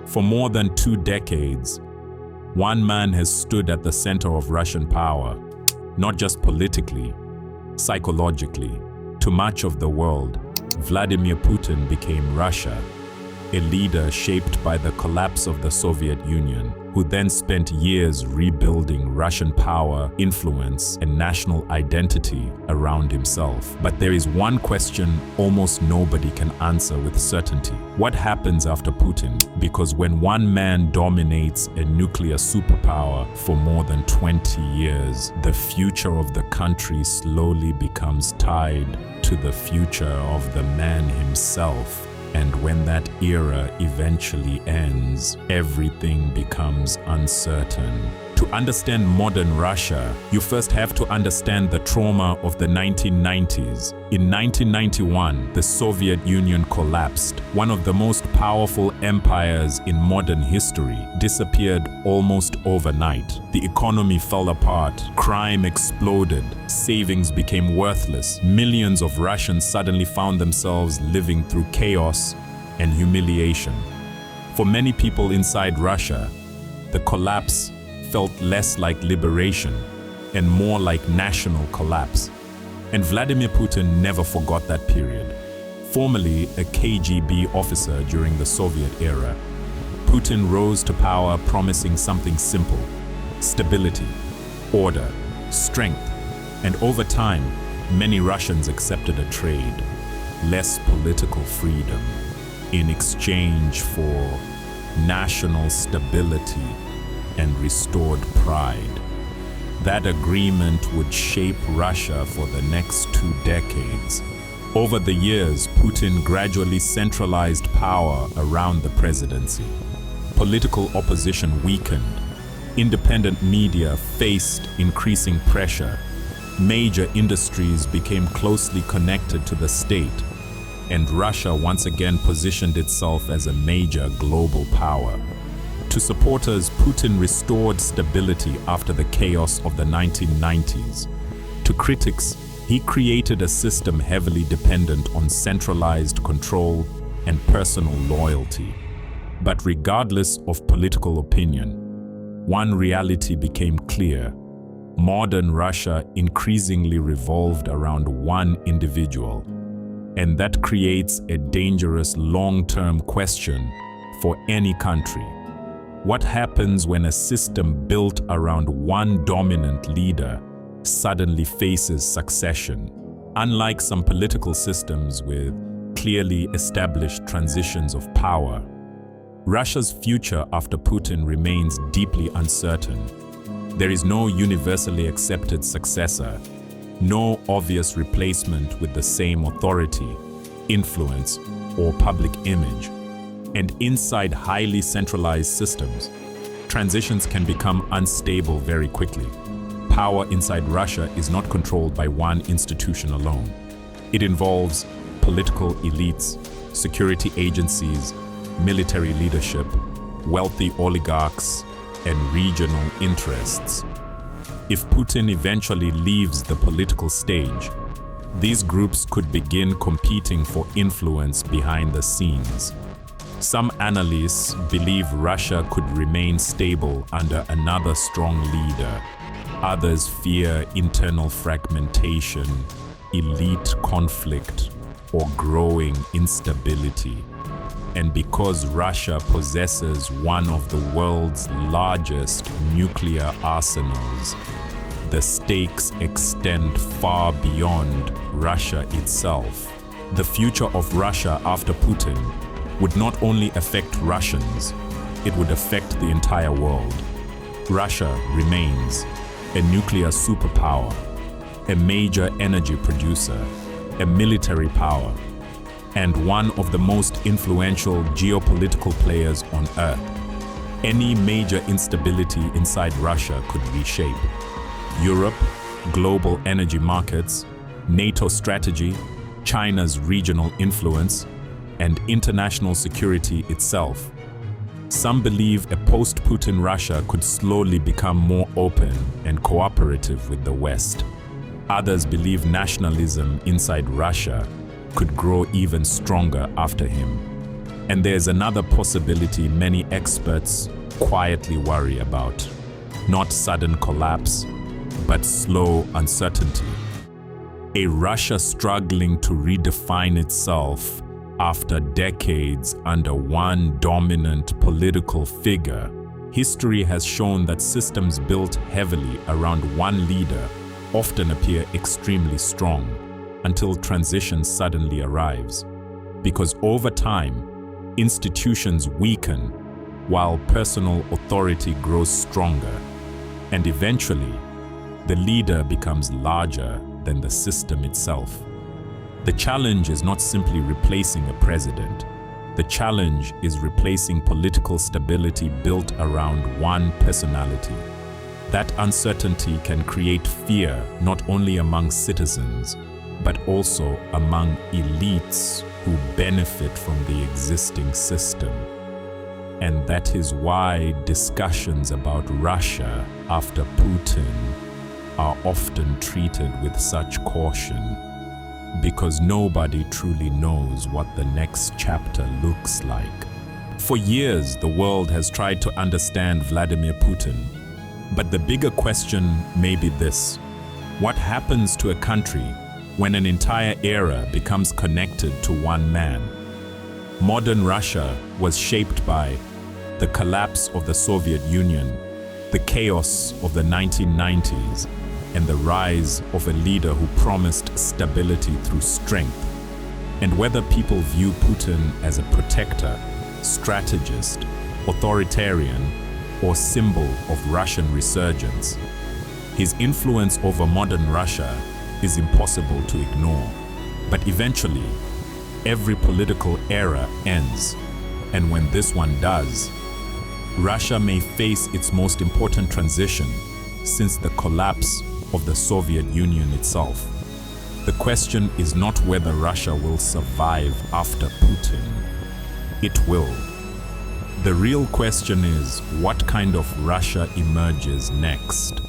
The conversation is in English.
For more than 2 decades, one man has stood at the center of Russian power, not just politically, psychologically. To much of the world, Vladimir Putin became Russia, a leader shaped by the collapse of the Soviet Union, who then spent years rebuilding Russian power, influence, and national identity around himself. But there is one question almost nobody can answer with certainty. What happens after Putin? Because when one man dominates a nuclear superpower for more than 20 years, the future of the country slowly becomes tied to the future of the man himself. And when that era eventually ends, everything becomes uncertain. To understand modern Russia, you first have to understand the trauma of the 1990s. In 1991, the Soviet Union collapsed. One of the most powerful empires in modern history disappeared almost overnight. The economy fell apart, crime exploded, savings became worthless. Millions of Russians suddenly found themselves living through chaos and humiliation. For many people inside Russia, the collapse felt less like liberation and more like national collapse. And Vladimir Putin never forgot that period. Formerly a KGB officer during the Soviet era, Putin rose to power promising something simple: stability, order, strength. And over time, many Russians accepted a trade: less political freedom in exchange for national stability and restored pride. That agreement would shape Russia for the next 2 decades. Over the years, Putin gradually centralized power around the presidency. Political opposition weakened. Independent media faced increasing pressure. Major industries became closely connected to the state, and Russia once again positioned itself as a major global power. To supporters, Putin restored stability after the chaos of the 1990s. To critics, he created a system heavily dependent on centralized control and personal loyalty. But regardless of political opinion, one reality became clear: modern Russia increasingly revolved around one individual. And that creates a dangerous long-term question for any country. What happens when a system built around one dominant leader suddenly faces succession? Unlike some political systems with clearly established transitions of power, Russia's future after Putin remains deeply uncertain. There is no universally accepted successor, no obvious replacement with the same authority, influence, or public image. And inside highly centralized systems, transitions can become unstable very quickly. Power inside Russia is not controlled by one institution alone. It involves political elites, security agencies, military leadership, wealthy oligarchs, and regional interests. If Putin eventually leaves the political stage, these groups could begin competing for influence behind the scenes. Some analysts believe Russia could remain stable under another strong leader. Others fear internal fragmentation, elite conflict, or growing instability. And because Russia possesses one of the world's largest nuclear arsenals, the stakes extend far beyond Russia itself. The future of Russia after Putin would not only affect Russians, it would affect the entire world. Russia remains a nuclear superpower, a major energy producer, a military power, and one of the most influential geopolitical players on Earth. Any major instability inside Russia could reshape Europe, global energy markets, NATO strategy, China's regional influence, and international security itself. Some believe a post-Putin Russia could slowly become more open and cooperative with the West. Others believe nationalism inside Russia could grow even stronger after him. And there's another possibility many experts quietly worry about. Not sudden collapse, but slow uncertainty. A Russia struggling to redefine itself after decades under one dominant political figure. History has shown that systems built heavily around one leader often appear extremely strong until transition suddenly arrives. Because over time, institutions weaken while personal authority grows stronger, and eventually, the leader becomes larger than the system itself. The challenge is not simply replacing a president. The challenge is replacing political stability built around one personality. That uncertainty can create fear not only among citizens, but also among elites who benefit from the existing system. And that is why discussions about Russia after Putin are often treated with such caution, because nobody truly knows what the next chapter looks like. For years, the world has tried to understand Vladimir Putin, but the bigger question may be this: what happens to a country when an entire era becomes connected to one man? Modern Russia was shaped by the collapse of the Soviet Union, the chaos of the 1990s, and the rise of a leader who promised stability through strength. And whether people view Putin as a protector, strategist, authoritarian, or symbol of Russian resurgence, his influence over modern Russia is impossible to ignore. But eventually, every political era ends, and when this one does, Russia may face its most important transition since the collapse of the Soviet Union itself. The question is not whether Russia will survive after Putin. It will. The real question is what kind of Russia emerges next.